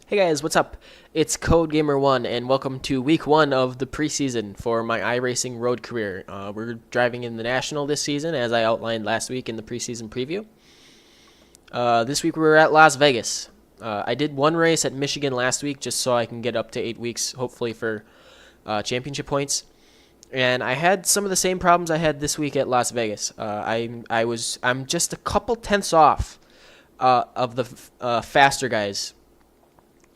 Hey guys, what's up? It's Code Gamer 1 and welcome to week 1 of the preseason for my iRacing road career. We're driving in the National this season as I outlined last week in the preseason preview. This week we were at Las Vegas. I did one race at Michigan last week just so I can get up to 8 weeks hopefully for championship points. And I had some of the same problems I had this week at Las Vegas. I'm just a couple tenths off of the faster guys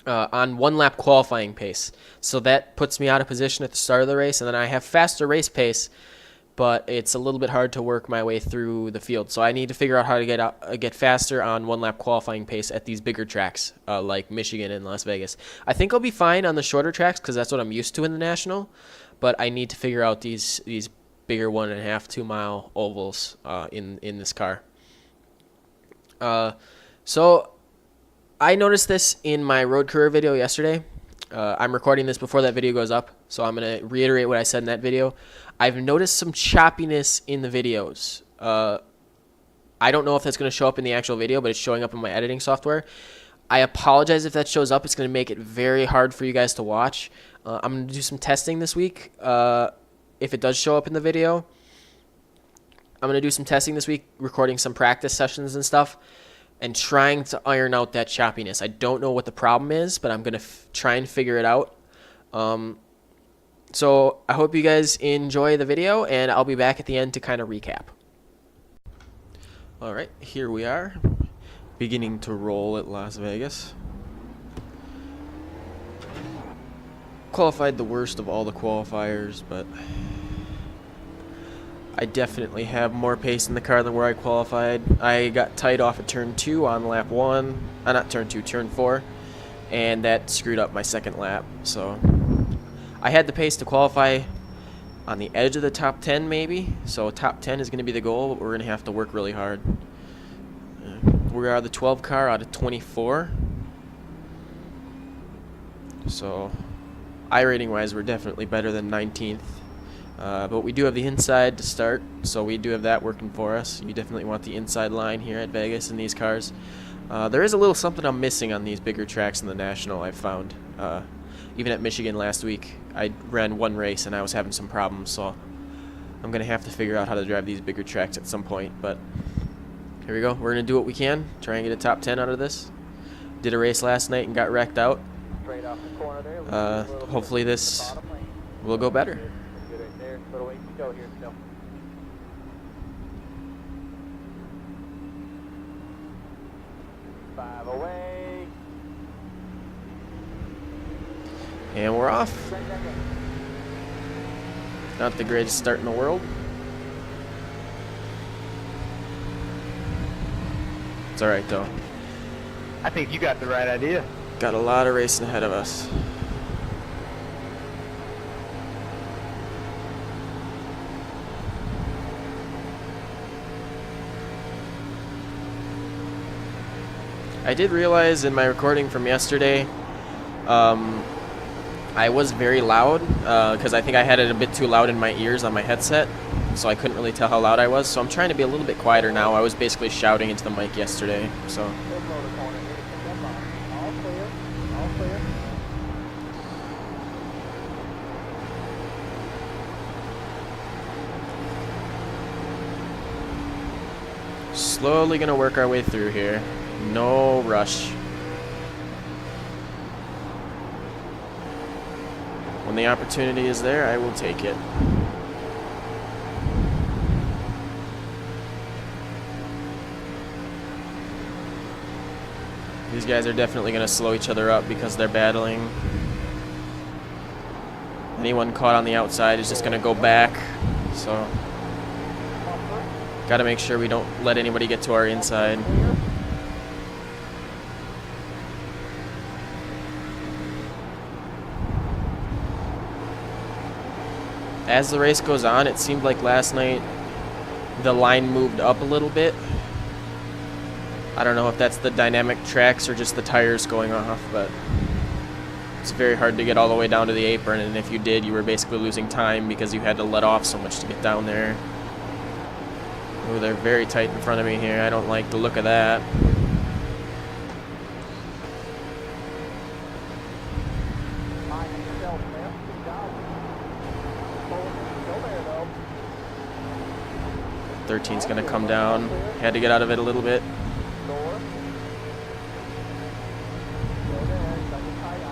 on one lap qualifying pace. So that puts me out of position at the start of the race, and then I have faster race pace, but it's a little bit hard to work my way through the field. So I need to figure out how to get faster on one lap qualifying pace at these bigger tracks like Michigan and Las Vegas. I think I'll be fine on the shorter tracks because that's what I'm used to in the National, but I need to figure out these bigger 1.5, 2 mile ovals in this car. So I noticed this in my road career video yesterday. I'm recording this before that video goes up, so I'm going to reiterate what I said in that video. I've noticed some choppiness in the videos. I don't know if that's going to show up in the actual video, but it's showing up in my editing software. I apologize if that shows up. It's going to make it very hard for you guys to watch. I'm going to do some testing this week. If it does show up in the video, I'm going to do some testing this week, recording some practice sessions and stuff, and trying to iron out that choppiness. I don't know what the problem is, but I'm going to try and figure it out. So I hope you guys enjoy the video, and I'll be back at the end to kind of recap. All right, here we are, beginning to roll at Las Vegas. Qualified the worst of all the qualifiers, but I definitely have more pace in the car than where I qualified. I got tight off at turn 2 on lap 1. Not turn 2, turn 4. And that screwed up my second lap. So I had the pace to qualify on the edge of the top 10 maybe. So top 10 is going to be the goal, but we're going to have to work really hard. We are the 12 car out of 24. So iRating wise, we're definitely better than 19th. But we do have the inside to start, so we do have that working for us. You definitely want the inside line here at Vegas in these cars. There is a little something I'm missing on these bigger tracks in the National, I've found. Even at Michigan last week, I ran one race and I was having some problems, so I'm going to have to figure out how to drive these bigger tracks at some point. But here we go. We're going to do what we can, try and get a top 10 out of this. Did a race last night and got wrecked out. Hopefully this will go better. Little way to go here still. Five away. And we're off. Not the greatest start in the world. It's alright though. I think you got the right idea. Got a lot of racing ahead of us. I did realize in my recording from yesterday, I was very loud because I think I had it a bit too loud in my ears on my headset, so I couldn't really tell how loud I was. So I'm trying to be a little bit quieter now. I was basically shouting into the mic yesterday. So. Slowly gonna work our way through here. No rush. When the opportunity is there, I will take it. These guys are definitely going to slow each other up because they're battling. Anyone caught on the outside is just going to go back. So, got to make sure we don't let anybody get to our inside. As the race goes on, it seemed like last night the line moved up a little bit. I don't know if that's the dynamic tracks or just the tires going off, but it's very hard to get all the way down to the apron, and if you did, you were basically losing time because you had to let off so much to get down there. Oh, they're very tight in front of me here. I don't like the look of that. 13's going to come down. Had to get out of it a little bit.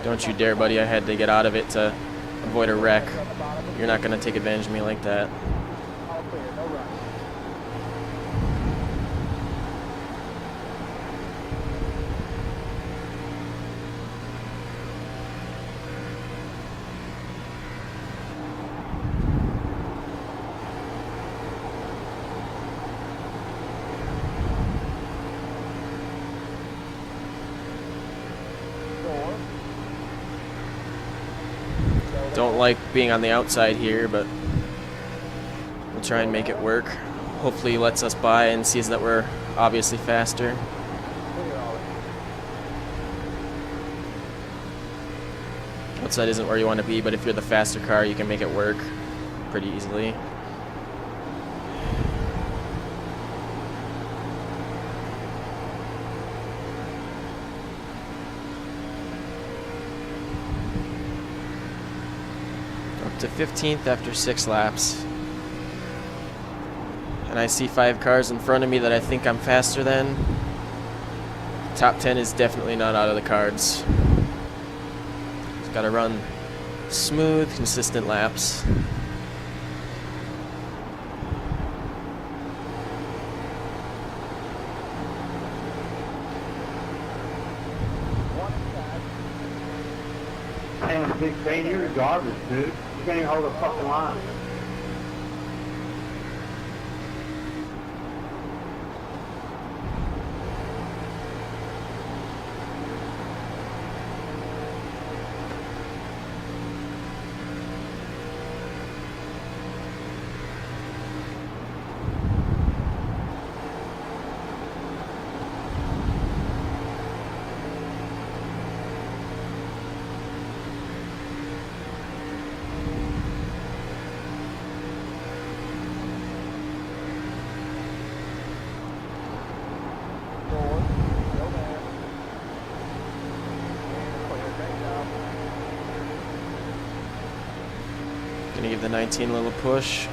Don't you dare, buddy. I had to get out of it to avoid a wreck. You're not going to take advantage of me like that. Don't like being on the outside here, but we'll try and make it work. Hopefully he lets us by and sees that we're obviously faster. Outside isn't where you want to be, but if you're the faster car, you can make it work pretty easily. To 15th after 6 laps. And I see 5 cars in front of me that I think I'm faster than. Top 10 is definitely not out of the cards. Just gotta run smooth, consistent laps. Damn, Big Bane, you're garbage, dude. You can't even hold a fucking line. Gonna give the 19 a little push.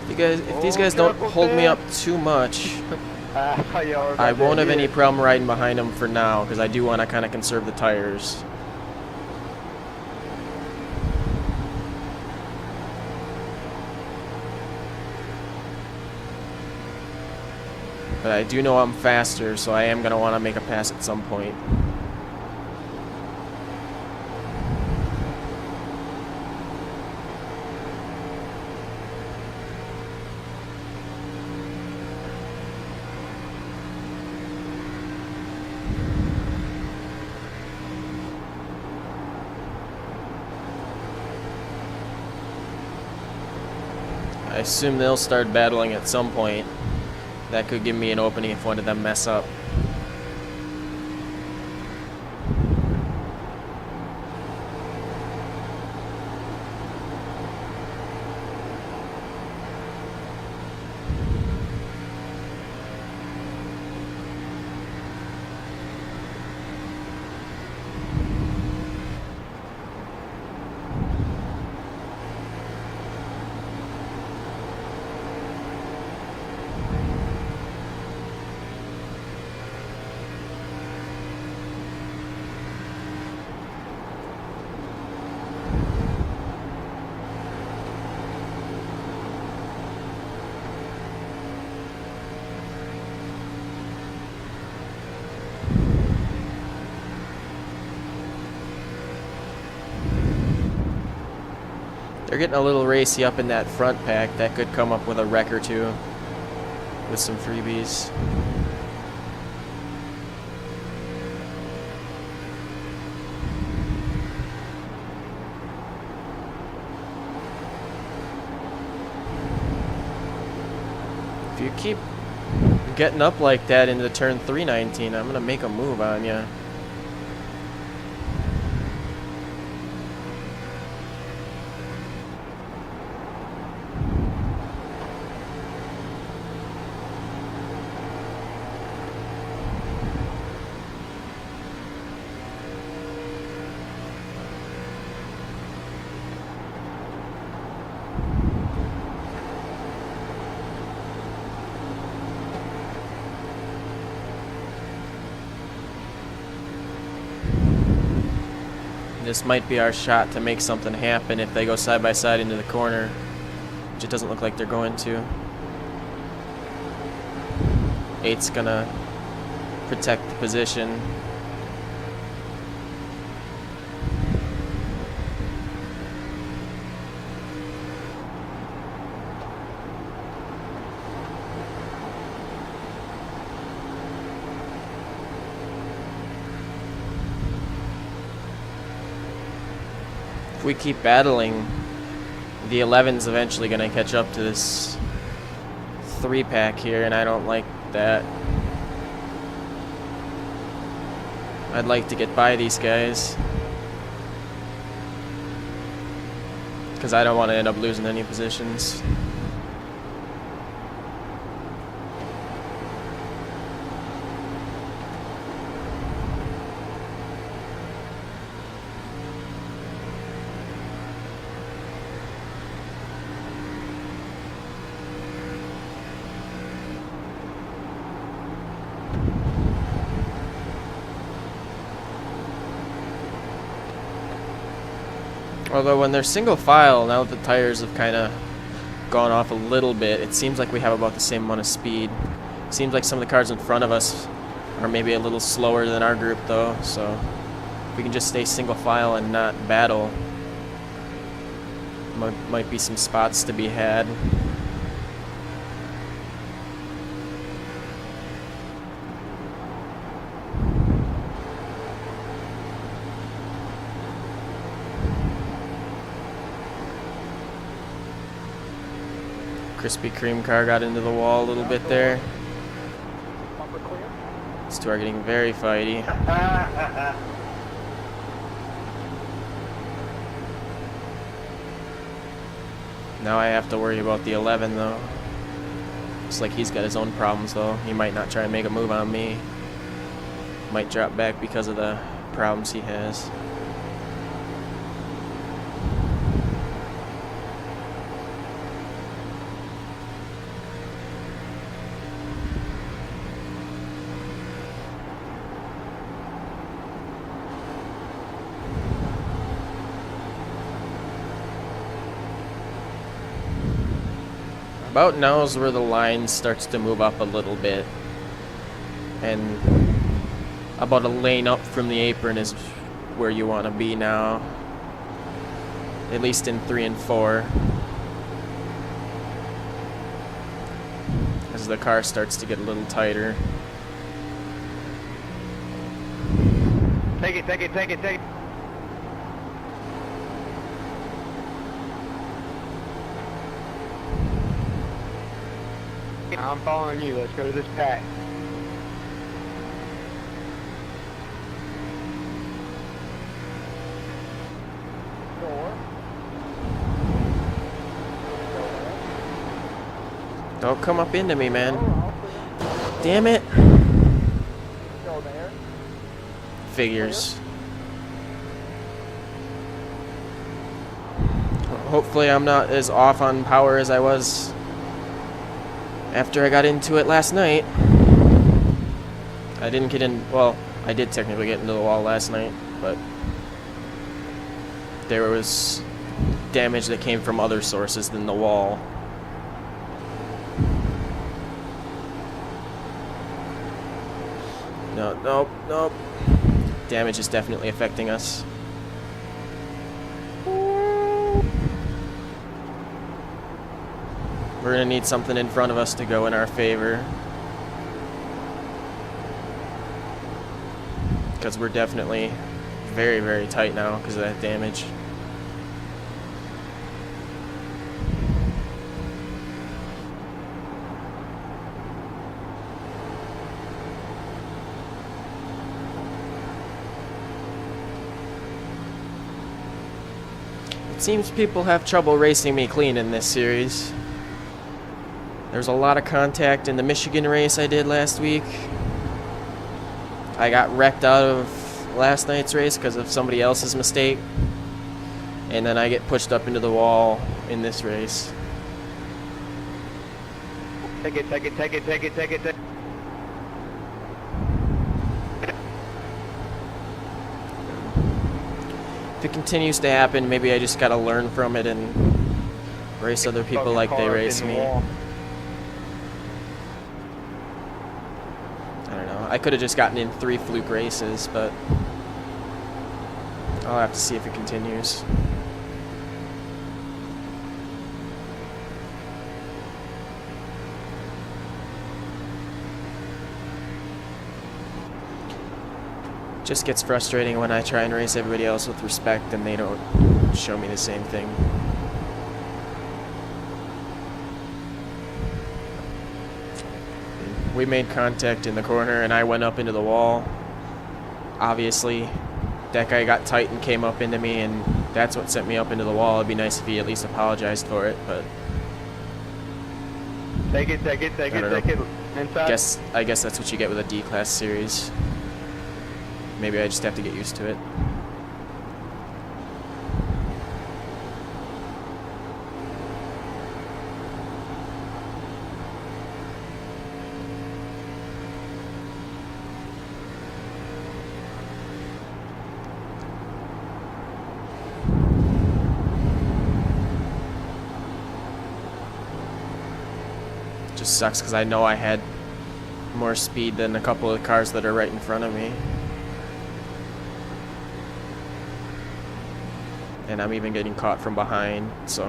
If these guys don't hold me up too much, I won't have any problem riding behind them for now, because I do want to kind of conserve the tires. But I do know I'm faster, so I am going to want to make a pass at some point. I assume they'll start battling at some point. That could give me an opening if one of them mess up. They're getting a little racy up in that front pack. That could come up with a wreck or two with some freebies. If you keep getting up like that into turn 319, I'm going to make a move on you. This might be our shot to make something happen if they go side by side into the corner, which it doesn't look like they're going to. 8's gonna protect the position. If we keep battling, the 11's eventually going to catch up to this 3-pack here, and I don't like that. I'd like to get by these guys, because I don't want to end up losing any positions. Although when they're single file, now that the tires have kind of gone off a little bit, it seems like we have about the same amount of speed. It seems like some of the cars in front of us are maybe a little slower than our group though, so if we can just stay single file and not battle, might be some spots to be had. Krispy Kreme car got into the wall a little bit there. These two are getting very fighty. Now I have to worry about the 11 though. Looks like he's got his own problems though. He might not try and make a move on me. Might drop back because of the problems he has. About now is where the line starts to move up a little bit, and about a lane up from the apron is where you want to be now, at least in 3 and 4, as the car starts to get a little tighter. Take it, take it, take it, take it. I'm following you. Let's go to this pack. Don't come up into me, man. Damn it. Figures. Hopefully I'm not as off on power as I was after I got into it last night. I didn't get in, well, I did technically get into the wall last night, but there was damage that came from other sources than the wall. No, nope, nope. Damage is definitely affecting us. We're gonna need something in front of us to go in our favor, because we're definitely very, very tight now because of that damage. It seems people have trouble racing me clean in this series. There's a lot of contact in the Michigan race I did last week. I got wrecked out of last night's race because of somebody else's mistake. And then I get pushed up into the wall in this race. Take it, take it, take it, take it, take it, take it. if it continues to happen, maybe I just gotta learn from it and race other people like they race me. I don't know. I could have just gotten in 3 fluke races, but I'll have to see if it continues. Just gets frustrating when I try and race everybody else with respect and they don't show me the same thing. We made contact in the corner and I went up into the wall. Obviously, that guy got tight and came up into me, and that's what sent me up into the wall. It'd be nice if he at least apologized for it, but Take it. Inside. I guess that's what you get with a D-Class series. Maybe I just have to get used to it. Just sucks because I know I had more speed than a couple of cars that are right in front of me. And I'm even getting caught from behind, so.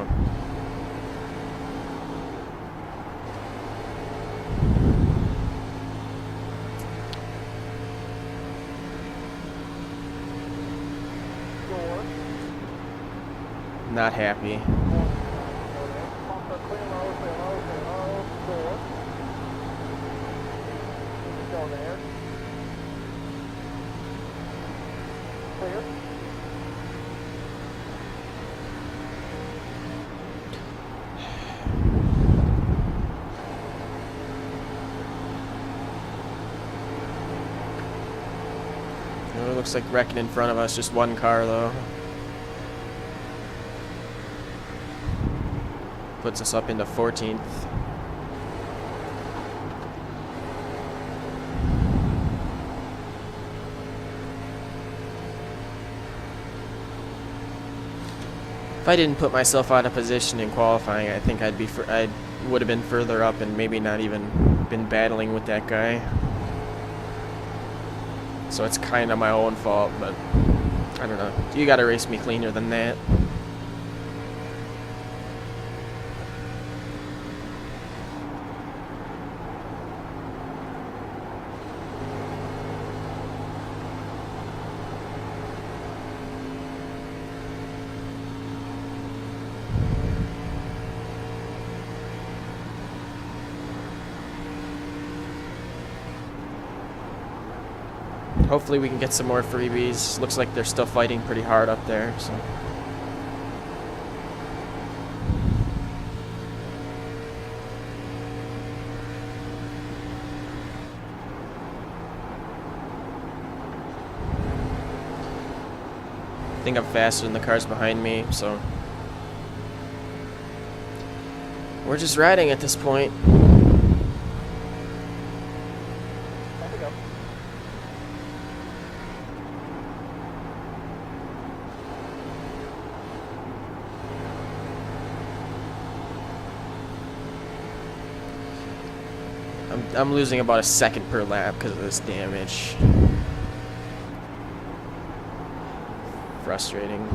Not happy. It looks like wrecking in front of us, just one car though. Puts us up into 14th. If I didn't put myself out of position in qualifying, I think I would have been further up and maybe not even been battling with that guy. So it's kind of my own fault, but I don't know. You gotta race me cleaner than that. Hopefully we can get some more freebies. Looks like they're still fighting pretty hard up there, so. I think I'm faster than the cars behind me, so. We're just riding at this point. I'm losing about a second per lap because of this damage. Frustrating.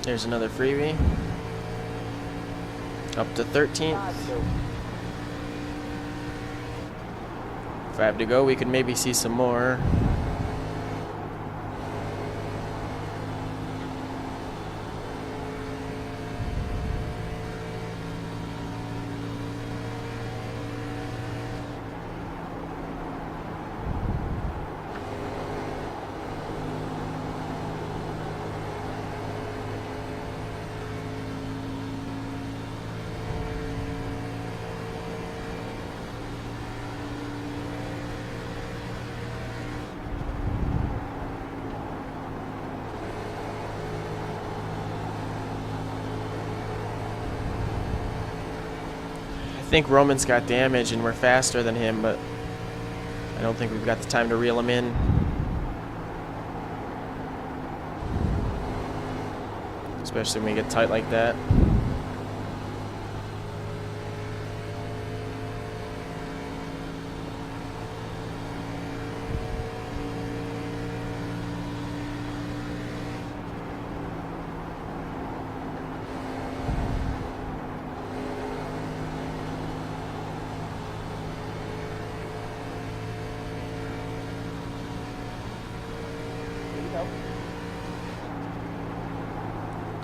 There's another freebie. Up to 13th. 5 to go. We could maybe see some more. I think Roman's got damage and we're faster than him, but I don't think we've got the time to reel him in. Especially when we get tight like that.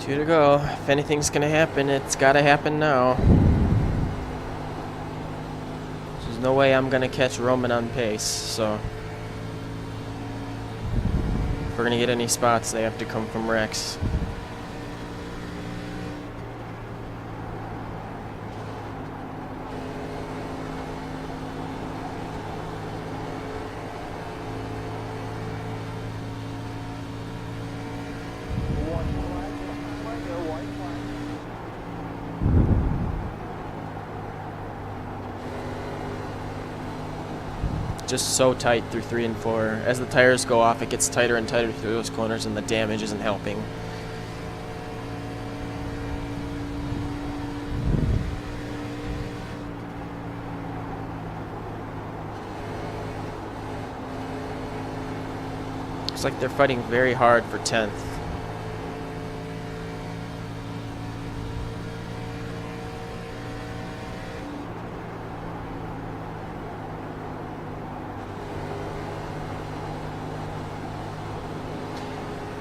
Two to go. If anything's gonna happen, it's gotta happen now. There's no way I'm gonna catch Roman on pace, so if we're gonna get any spots, they have to come from Rex. Just so tight through 3 and 4. As the tires go off, it gets tighter and tighter through those corners, and the damage isn't helping. It's like they're fighting very hard for 10th.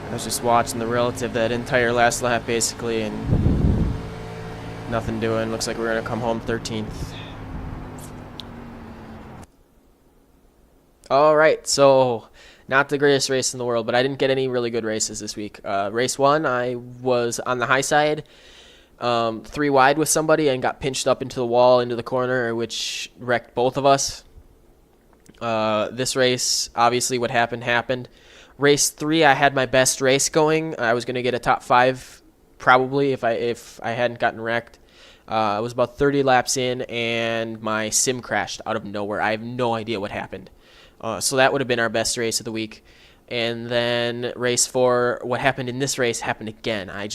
I was just watching the relative that entire last lap basically, and nothing doing. Looks like we're gonna come home 13th. All right, so not the greatest race in the world, but I didn't get any really good races this week. Race 1, I was on the high side, 3 wide with somebody, and got pinched up into the wall, into the corner, which wrecked both of us. This race, obviously what happened. Race 3, I had my best race going. I was going to get a top 5 probably if I hadn't gotten wrecked. I was about 30 laps in, and my sim crashed out of nowhere. I have no idea what happened. So that would have been our best race of the week. And then race 4, what happened in this race happened again. I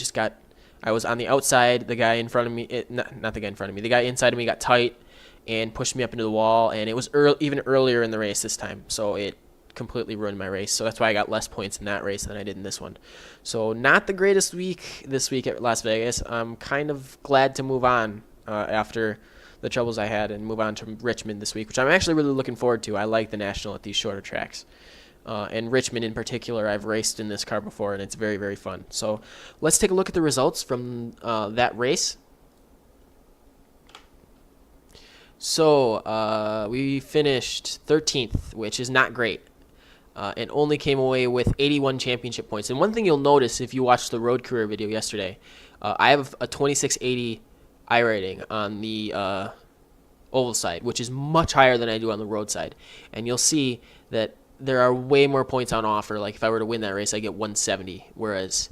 was on the outside. The guy in front of me, not the guy in front of me, the guy inside of me got tight and pushed me up into the wall. And it was even earlier in the race this time. So it completely ruined my race. So that's why I got less points in that race than I did in this one. So not the greatest week this week at Las Vegas. I'm kind of glad to move on after the troubles I had and move on to Richmond this week, which I'm actually really looking forward to. I like the National at these shorter tracks. And Richmond in particular, I've raced in this car before, and it's very, very fun. So let's take a look at the results from that race. So we finished 13th, which is not great. And only came away with 81 championship points. And one thing you'll notice if you watched the road career video yesterday, I have a 2680 iRating on the oval side, which is much higher than I do on the road side. And you'll see that there are way more points on offer. Like if I were to win that race, I get 170, whereas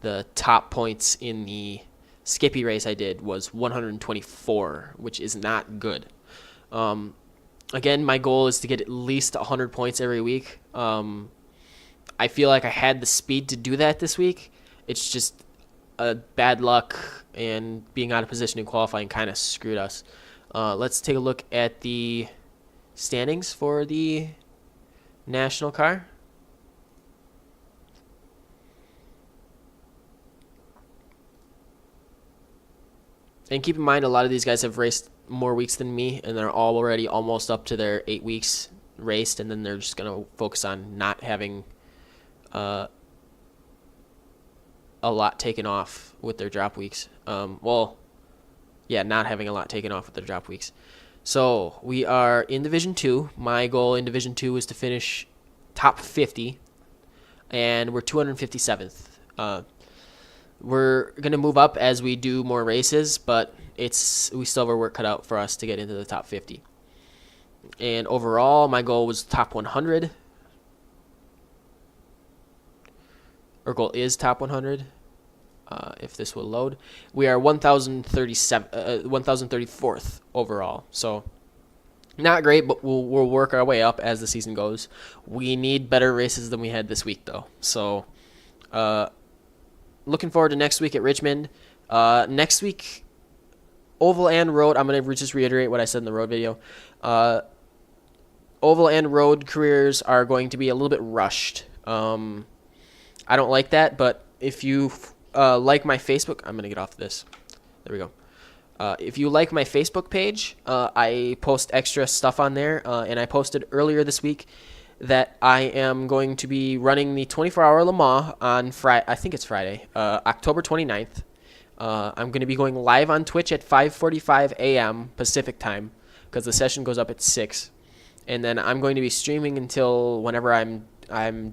the top points in the Skippy race I did was 124, which is not good. Again, my goal is to get at least 100 points every week. I feel like I had the speed to do that this week. It's just bad luck and being out of position in qualifying kind of screwed us. Let's take a look at the standings for the national car. And keep in mind, a lot of these guys have raced more weeks than me, and they're already almost up to their 8 weeks raced, and then they're just going to focus on not having a lot taken off with their drop weeks. Not having a lot taken off with their drop weeks. So we are in Division 2. My goal in Division 2 is to finish top 50, and we're 257th. We're going to move up as we do more races, but we still have our work cut out for us to get into the top 50. And overall, my goal was top 100. Our goal is top 100. If this will load, we are 1,034th overall. So not great, but we'll work our way up as the season goes. We need better races than we had this week, though. So looking forward to next week at Richmond. Next week, Oval and Road. I'm going to just reiterate what I said in the road video. Oval and Road careers are going to be a little bit rushed. I don't like that, but if you like my Facebook, I'm going to get off this. There we go. If you like my Facebook page, I post extra stuff on there, and I posted earlier this week that I am going to be running the 24-hour Le Mans on Friday. I think it's Friday, October 29th. I'm going to be going live on Twitch at 5:45 a.m. Pacific time because the session goes up at 6. And then I'm going to be streaming until whenever I'm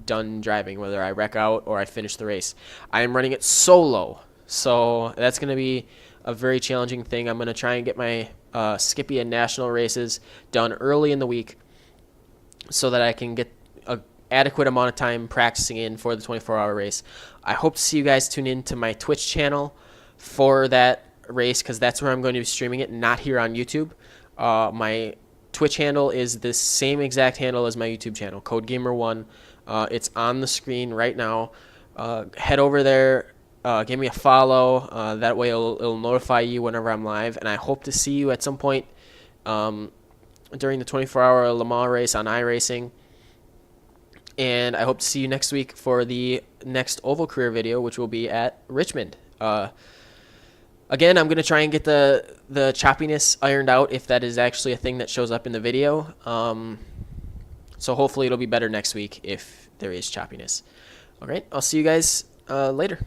done driving, whether I wreck out or I finish the race. I am running it solo, so that's going to be a very challenging thing. I'm going to try and get my Skippy and National races done early in the week so that I can get an adequate amount of time practicing in for the 24-hour race. I hope to see you guys tune in to my Twitch channel for that race because that's where I'm going to be streaming it, not here on YouTube. My Twitch handle is the same exact handle as my YouTube channel, CodeGamer1. It's on the screen right now. Head over there, give me a follow. That way it'll notify you whenever I'm live. And I hope to see you at some point during the 24-hour Le Mans race on iRacing. And I hope to see you next week for the next Oval Career video, which will be at Richmond. Again, I'm going to try and get the choppiness ironed out if that is actually a thing that shows up in the video. So hopefully it'll be better next week if there is choppiness. All right, I'll see you guys later.